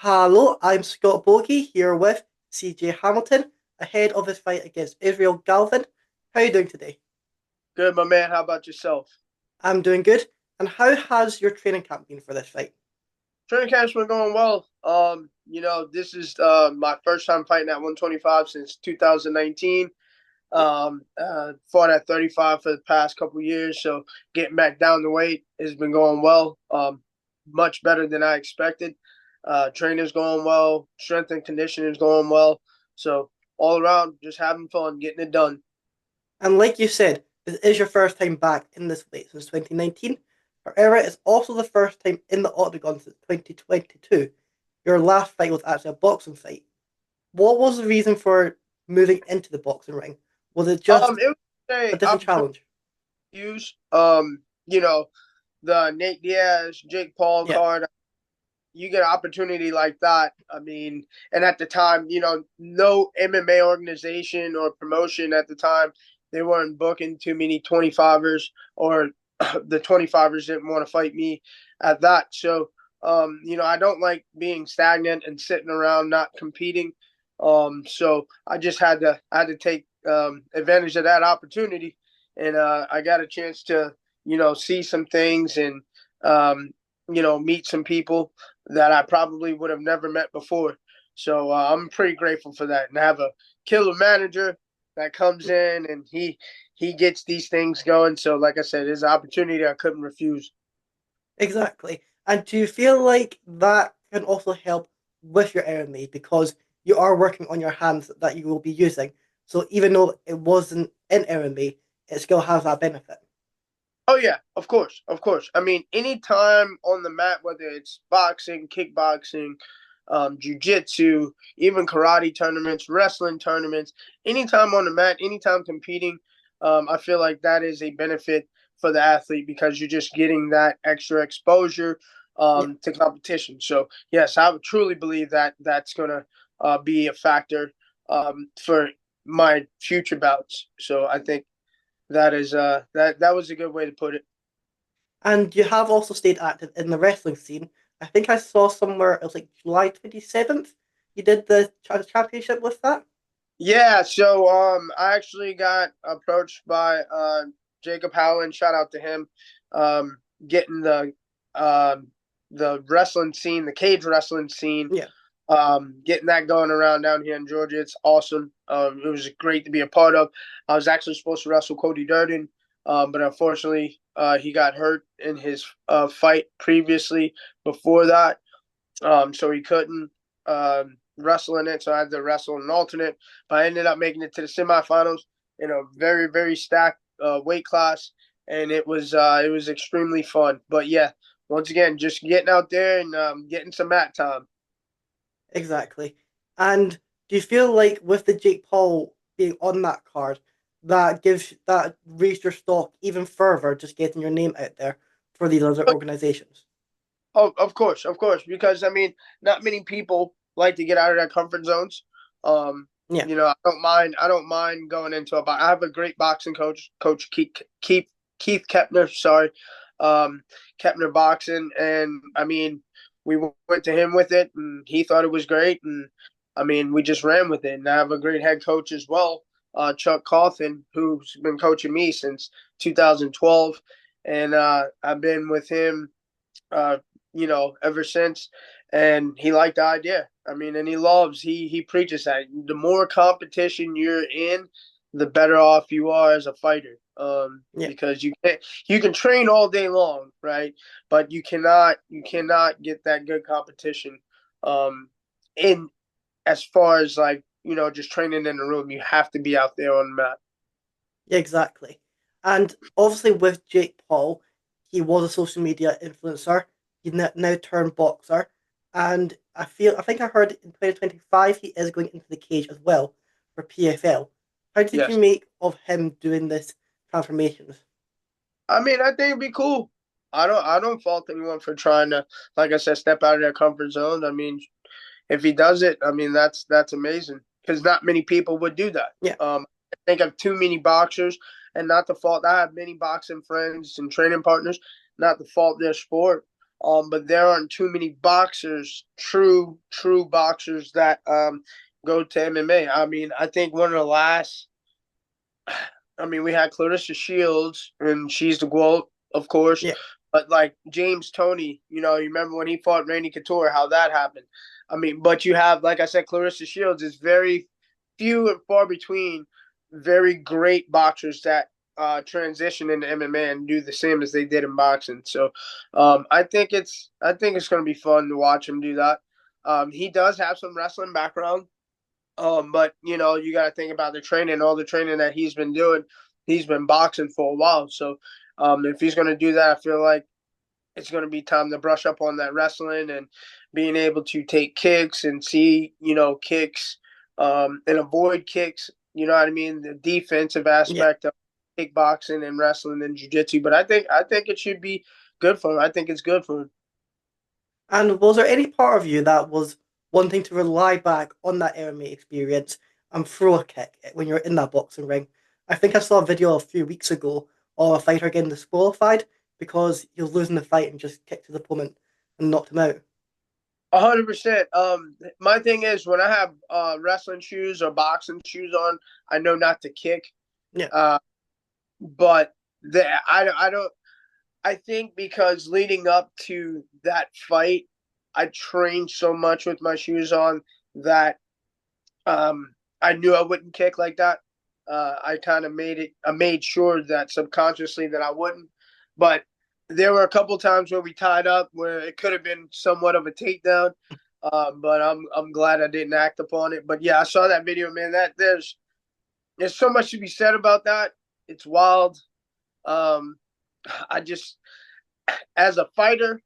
Hello, I'm Scott Bogey here with Cee Jay Hamilton ahead of his fight against Israel Galvan. How are you doing today? Good, my man. How about yourself? I'm doing good. And how has your training camp been for this fight? Training camp's been going well. This is my first time fighting at 125 since 2019. Fought at 35 for the past couple years, so getting back down the weight has been going well. Much better than I expected. Training's going well. Strength and conditioning is going well. So all around, just having fun, getting it done. And like you said, this is your first time back in this weight since 2019. However, it's also the first time in the octagon since 2022. Your last fight was actually a boxing fight. What was the reason for moving into the boxing ring? Was it just It was a a different opportunity challenge? to use. The Nate Diaz, Jake Paul Yeah, card. You get an opportunity like that. And at the time, no MMA organization or promotion at the time, they weren't booking too many 25ers, or the 25ers didn't want to fight me at that. So, I don't like being stagnant and sitting around not competing. So I had to take advantage of that opportunity, and I got a chance to see some things and meet some people that I probably would have never met before. So I'm pretty grateful for that, and I have a killer manager that comes in and he gets these things going. So like I said, it's an opportunity I couldn't refuse. exactly. And do you feel like that can also help with your MMA because you are working on your hands that you will be using? So even though it wasn't in MMA, it still has that benefit. Oh yeah, of course, of course. I mean, anytime on the mat, whether it's boxing, kickboxing, jujitsu, even karate tournaments, wrestling tournaments, anytime on the mat, anytime competing, I feel like that is a benefit for the athlete because you're just getting that extra exposure Yeah, to competition. So yes, I would truly believe that that's gonna be a factor for my future bouts. So I think that was a good way to put it. and you have also stayed active in the wrestling scene. I think I saw somewhere it was like July 27th. You did the championship with that. Yeah, so I actually got approached by Jacob Howland, shout out to him, getting the wrestling scene, the cage wrestling scene, Yeah, getting that going around down here in Georgia. It's awesome. It was great to be a part of. I was actually supposed to wrestle Cody Durden, but unfortunately, he got hurt in his fight previously before that, so he couldn't wrestle in it. So I had to wrestle an alternate, but I ended up making it to the semifinals in a very very stacked weight class, and it was extremely fun. But yeah, once again, just getting out there and getting some mat time. exactly. And do you feel like with the Jake Paul being on that card, that raised your stock even further, just getting your name out there for these other organizations? Oh, of course, because I mean, not many people like to get out of their comfort zones. Yeah, I don't mind going into a. I have a great boxing coach, Coach Keith Kepner. Sorry, um, Kepner boxing, and I mean, we went to him with it, and he thought it was great, and I mean, we just ran with it. And I have a great head coach as well, Chuck Cawthon, who's been coaching me since 2012, and I've been with him uh, ever since. And he liked the idea. I mean, and he preaches that the more competition you're in, the better off you are as a fighter. yeah, Because you can train all day long, right? But you cannot get that good competition. In as far as like just training in the room, you have to be out there on the mat. yeah, exactly. And obviously with Jake Paul, he was a social media influencer. He now turned boxer, and I think I heard in 2025 he is going into the cage as well for PFL. How did you Yes. make of him doing this transformation? I mean, I think it'd be cool. I don't fault anyone for trying to, like I said, step out of their comfort zone. I mean, if he does it, I mean that's amazing because not many people would do that. Yeah, I think of too many boxers, and not to fault. I have many boxing friends and training partners. Not to fault their sport, But there aren't too many boxers, true boxers that go to MMA. I mean, I think one of the last. I mean, we had Clarissa Shields, and she's the GOAT, of course. Yeah, But like James Toney, you know, you remember when he fought Randy Couture, how that happened. I mean, but you have, like I said, Clarissa Shields is very few and far between very great boxers that transition into MMA and do the same as they did in boxing. So I think it's going to be fun to watch him do that. He does have some wrestling background, but you know, you got to think about the training, all the training that he's been doing. He's been boxing for a while, so if he's going to do that, I feel like it's going to be time to brush up on that wrestling and being able to take kicks and see, you know, kicks and avoid kicks. You know what I mean? The defensive yeah. aspect of kickboxing and wrestling and jiu-jitsu. But I think it should be good for him. I think it's good for him. And was there any part of you that was wanting to rely back on that MMA experience and throw a kick when you're in that boxing ring? I think I saw a video a few weeks ago of a fighter getting disqualified because he was losing the fight and just kicked his opponent and knocked him out. 100%. My thing is when I have wrestling shoes or boxing shoes on, I know not to kick. Yeah, Uh, but I don't. I think because leading up to that fight, I trained so much with my shoes on that I knew I wouldn't kick like that. I kind of I made sure that subconsciously that I wouldn't. But there were a couple times where we tied up where it could have been somewhat of a takedown. But I'm glad I didn't act upon it. But yeah, I saw that video, man. That there's so much to be said about that. It's wild. Um, I just, as a fighter,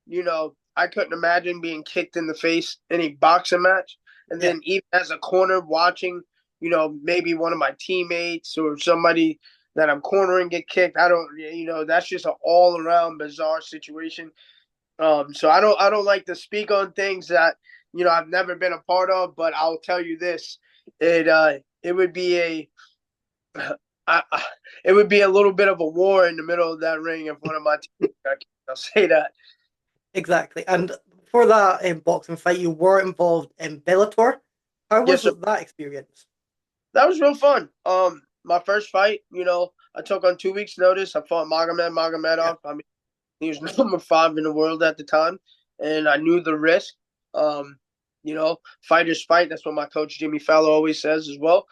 you know, I couldn't imagine being kicked in the face in a boxing match. And yeah. then even as a corner watching, you know, maybe one of my teammates or somebody that I'm cornering get kicked. I don't, you know, that's just an all around bizarre situation. So I don't like to speak on things that, you know, I've never been a part of, but I'll tell you this. It would be it would be a little bit of a war in the middle of that ring if one of my teammates got kicked. I'll say that. Exactly. And for that boxing fight, you were involved in Bellator. How Yes, was sir. that experience? That was real fun. My first fight, you know, I took on 2 weeks' notice. I fought Yeah. Magomedov. I mean, he was number 5 in the world at the time, and I knew the risk. Um, you know, fighters fight. That's what my coach Jimmy Fallon always says as well,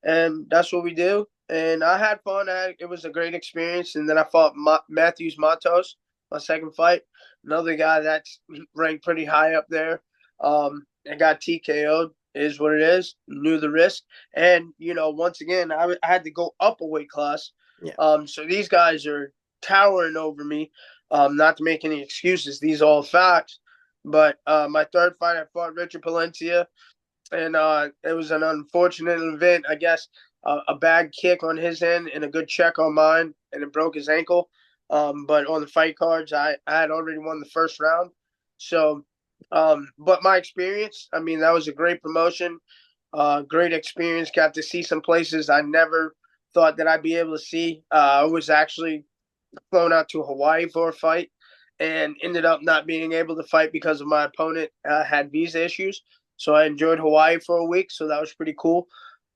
and that's what we do. And I had fun. It was a great experience. And then I fought Matthews Matos, my second fight, another guy that's ranked pretty high up there. I got TKO'd. Is what it is. Knew the risk, and you know, once again, I had to go up a weight class. Yeah. So these guys are towering over me. Not to make any excuses, these are all facts. But my third fight, I fought Richard Palencia, and it was an unfortunate event. I guess a bad kick on his end and a good check on mine, and it broke his ankle. But on the fight cards, I had already won the first round. So, but my experience, I mean, that was a great promotion, great experience. Got to see some places I never thought that I'd be able to see. I was actually flown out to Hawaii for a fight and ended up not being able to fight because of my opponent had visa issues. So I enjoyed Hawaii for a week, so that was pretty cool.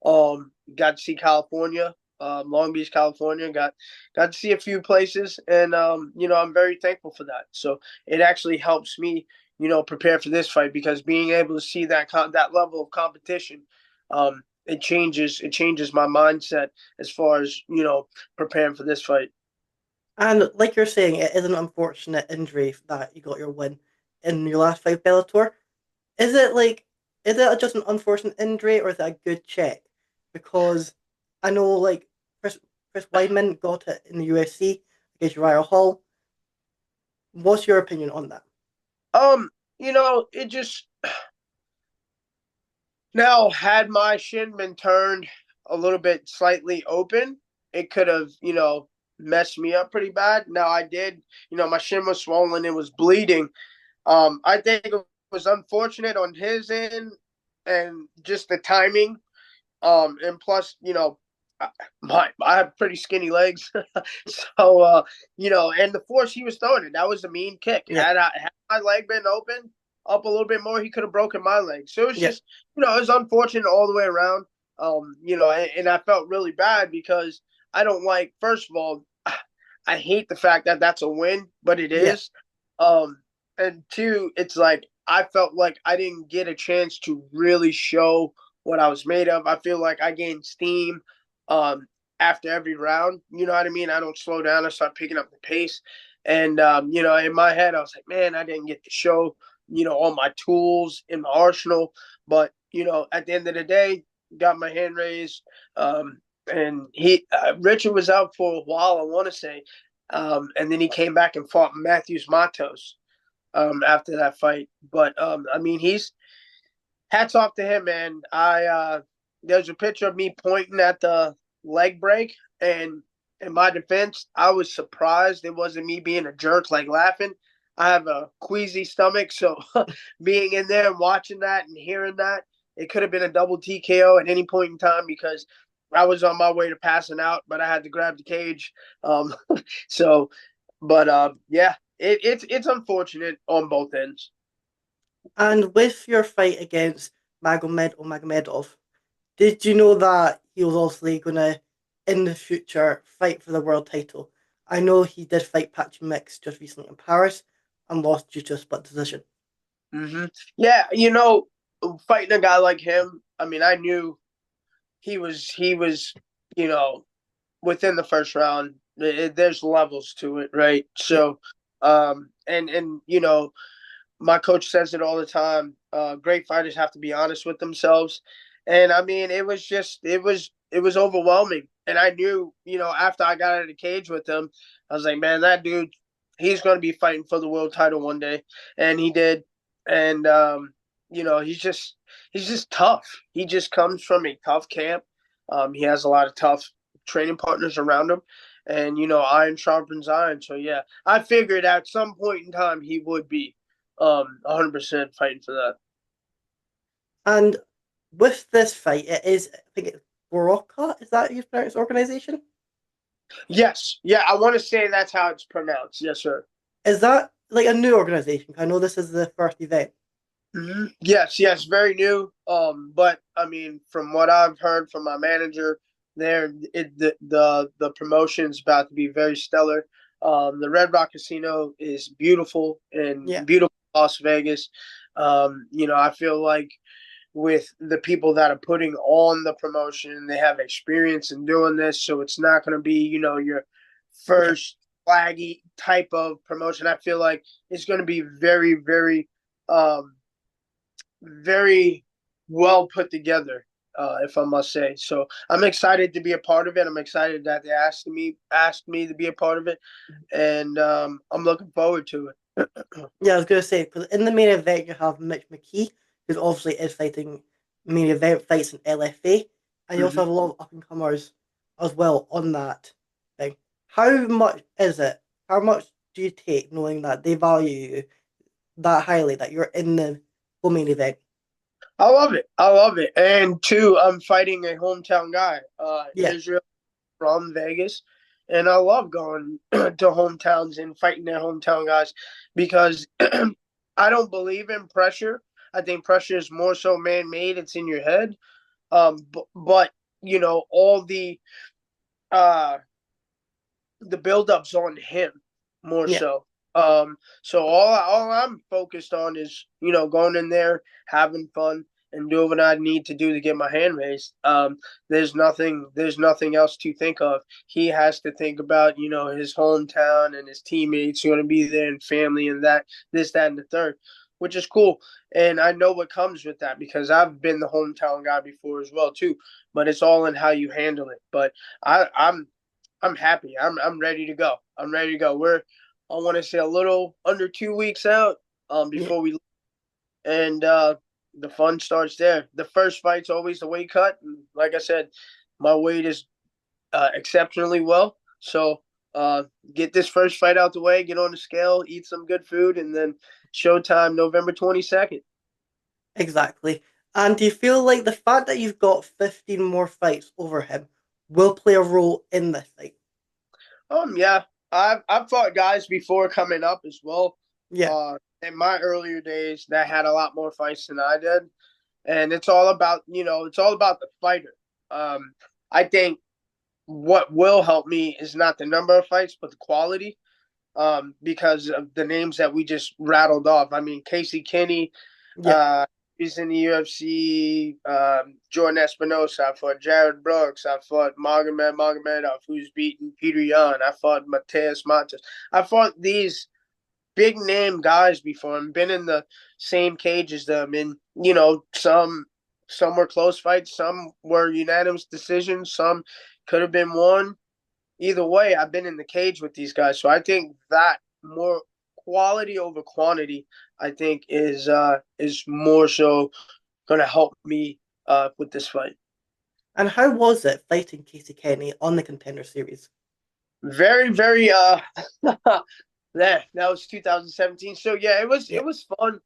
Got to see California, Long Beach, California. Got to see a few places, and you know, I'm very thankful for that. So it actually helps me, you know, prepare for this fight because being able to see that level of competition, it changes my mindset as far as, you know, preparing for this fight. And like you're saying, it is an unfortunate injury that you got your win in your last fight, Bellator. Is it like, is it just an unfortunate injury or is it a good check? Because I know like Chris Weidman got it in the UFC against Uriah Hall. What's your opinion on that? You know, it just now had my shin been turned a little bit slightly open, it could have, you know, messed me up pretty bad. Now I did, you know, my shin was swollen, it was bleeding. I think it was unfortunate on his end and just the timing. And plus, you know, I have pretty skinny legs, so and the force he was throwing it, that was a mean kick. Yeah, Had my leg been open up a little bit more, he could have broken my leg. So it was yeah, just it was unfortunate all the way around. And I felt really bad because I don't like. First of all, I hate the fact that that's a win, but it yeah. is. And two, it's like I felt like I didn't get a chance to really show what I was made of. I feel like I gained steam um, after every round. You know what I mean? I don't slow down. I start picking up the pace. And, in my head, I was like, man, I didn't get to show, all my tools in my arsenal. But, at the end of the day, got my hand raised. And Richard was out for a while, I want to say. And then he came back and fought Matthews Matos after that fight. But, he's hats off to him, man. There's a picture of me pointing at the leg break, and in my defense, I was surprised it wasn't me being a jerk, like laughing. I have a queasy stomach, so being in there and watching that and hearing that, it could have been a double TKO at any point in time because I was on my way to passing out, but I had to grab the cage. Um, so, but yeah, it's unfortunate on both ends. And with your fight against Magomed or Magomedov, did you know that he was also going to, in the future, fight for the world title? I know he did fight Patrick Mix just recently in Paris and lost due to a split decision. hmm Yeah, fighting a guy like him, I knew he was, you know, within the first round. There's levels to it, right? Yeah, So, and my coach says it all the time. Great fighters have to be honest with themselves, and it was overwhelming. And I knew, after I got out of the cage with him, I was like, man, that dude, he's going to be fighting for the world title one day, and he did. And he's just tough. He just comes from a tough camp. He has a lot of tough training partners around him, and iron sharpens iron. So yeah, I figured at some point in time he would be 100% fighting for that. and with this fight, it is, I think it's Barocca, is that you pronounce organization? Yes, yeah, I want to say that's how it's pronounced. Yes, sir. Is that like a new organization? I know this is the first event. Yes, yes, very new. But from what I've heard from my manager, the promotion's about to be very stellar. The Red Rock Casino is beautiful and Yeah, beautiful Las Vegas. I feel like with the people that are putting on the promotion, they have experience in doing this, so it's not going to be your yeah, first flaggy type of promotion. I feel like it's going to be very, very um, very well put together, if I must say. So I'm excited to be a part of it. I'm excited that they asked me to be a part of it, and I'm looking forward to it. yeah. I was gonna say because in the main event you have Mitch McKee, who's obviously is fighting main event fights in LFA, and you also hmm have a lot of up and comers as well on that thing. How much is it? How much do you take knowing that they value you that highly that you're in the full main event? I love it. I love it. And two, I'm fighting a hometown guy, Yeah, Israel from Vegas. And I love going to hometowns and fighting their hometown guys because I don't believe in pressure. I think pressure is more so man made. It's in your head. But all uh the build-up's on him more yeah, so. So all I'm focused on is going in there, having fun, and doing what I need to do to get my hand raised. There's nothing else to think of. He has to think about his hometown and his teammates who are going to be there and family and that this that and the third, which is cool. And I know what comes with that because I've been the hometown guy before as well too. But it's all in how you handle it. But I'm happy. I'm ready to go. I'm ready to go. I want to say a little under 2 weeks out yeah. before we and the fun starts there. The first fight's always the weight cut. And like I said, my weight is exceptionally well. So get this first fight out the way, get on the scale, eat some good food, and then showtime November 22nd. Exactly. And do you feel like the fact that you've got 15 more fights over him, will play a role in this fight. Yeah, I've fought guys before coming up as well. Yeah, In my earlier days, that had a lot more fights than I did, and it's all about it's all about the fighter. I think what will help me is not the number of fights, but the quality. Because of the names that we just rattled off. I mean, Casey Kinney, yeah, uh, he's in the UFC. Jordan Espinosa. I fought Jared Brooks. I fought Magomedov, who's beaten Peter Yan. I fought Mateus Montes. I fought these big name guys before and been in the same cage as them. And some were close fights, some were unanimous decisions, some could have been won. Either way, I've been in the cage with these guys, so I think that more quality over quantity, I think is more so going to help me with this fight. and how was it fighting Casey Kenny on the Contender Series? Very, very that was 2017. So yeah, Yeah, it was fun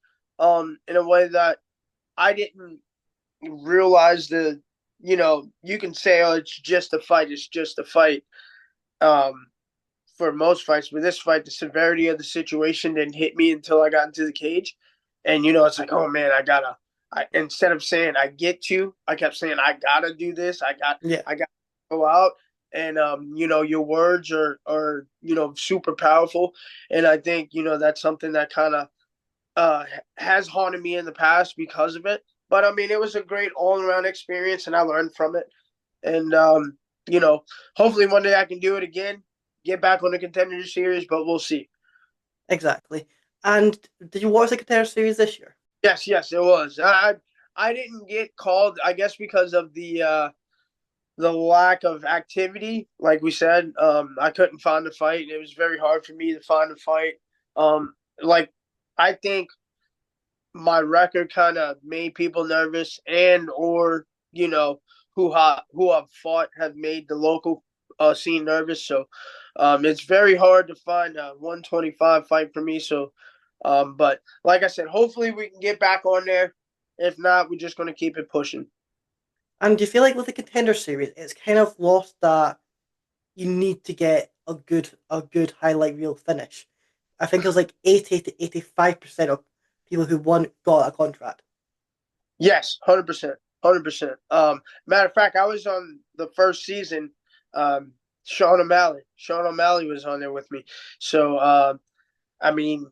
in a way that I didn't realize you can say, oh, it's just a fight, it's just a fight. Um for most fights, but this fight, the severity of the situation didn't hit me until I got into the cage. And it's like, oh man, instead of saying I get to, I kept saying I gotta do this. yeah, I got to go out. And your words are super powerful. And I think, that's something that kind of has haunted me in the past because of it. But I mean, it was a great all around experience and I learned from it. And you know, hopefully one day I can do it again, get back on the Contender Series, but we'll see. exactly. And did you watch the Contender Series this year? Yes, yes, it was. I didn't get called, I guess, because of the lack of activity. Like we said, I couldn't find a fight, and it was very hard for me to find a fight. Like I think my record kind of made people nervous, and or who I've fought have made the local scene nervous. So it's very hard to find a 125 fight for me. So, but like I said, hopefully we can get back on there. If not, we're just going to keep it pushing. And do you feel like with the Contender Series, it's kind of lost that you need to get a good highlight reel finish? I think it was like 80 to 85% of people who won got a contract. Yes, 100%, 100%. Matter of fact, I was on the first season. Um, Sean O'Malley was on there with me. So I mean,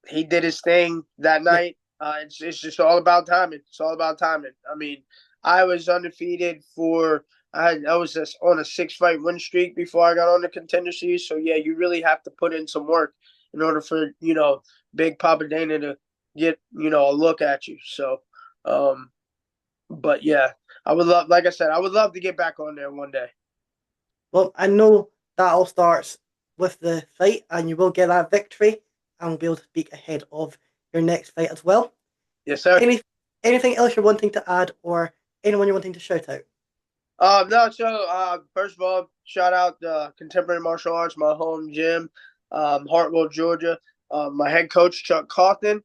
he did his thing that Yeah, night. It's just all about timing. It's all about timing. I mean, I was undefeated for I was just on a 6 fight win streak before I got on the Contender Series. So yeah, you really have to put in some work in order for Big Papa Dana to get a look at you. So, um, but yeah, I would love, like I said, I would love to get back on there one day. well, I know that all starts with the fight, and you will get that victory, and will be able to speak ahead of your next fight as well. Yes, sir. Any anything else you're wanting to add, or anyone you're wanting to shout out? No, so first of all, shout out Contemporary Martial Arts, my home gym, Hartwell, Georgia. My head coach Chuck Cawthon,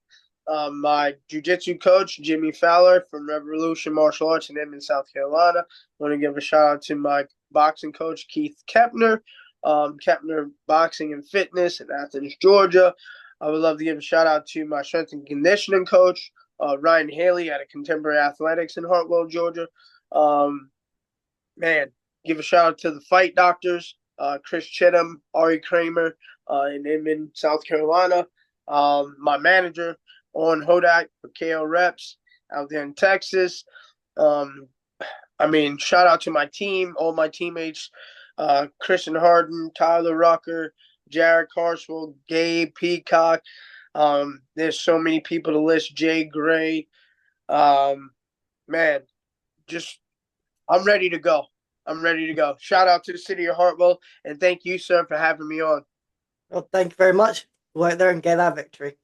my jiu-jitsu coach Jimmy Fowler from Revolution Martial Arts in Edmond, South Carolina. I want to give a shout out to my boxing coach Keith Kepner, Kepner Boxing and Fitness in Athens, Georgia. I would love to give a shout out to my strength and conditioning coach Ryan Haley at a Contemporary Athletics in Hartwell, Georgia. Um, Man, give a shout out to the fight doctors, Chris Chittum, Ari Kramer, in Inman, South Carolina. My manager, on Hodak for KO Reps out there in Texas. Um, I mean, shout out to my team, all my teammates, Christian Harden, Tyler Rucker, Jared Carswell, Gabe Peacock. There's so many people to list. Jay Gray. Um, man, just I'm ready to go. I'm ready to go. Shout out to the city of Hartwell, and thank you, sir, for having me on. Well, thank you very much. Go out there and get that victory.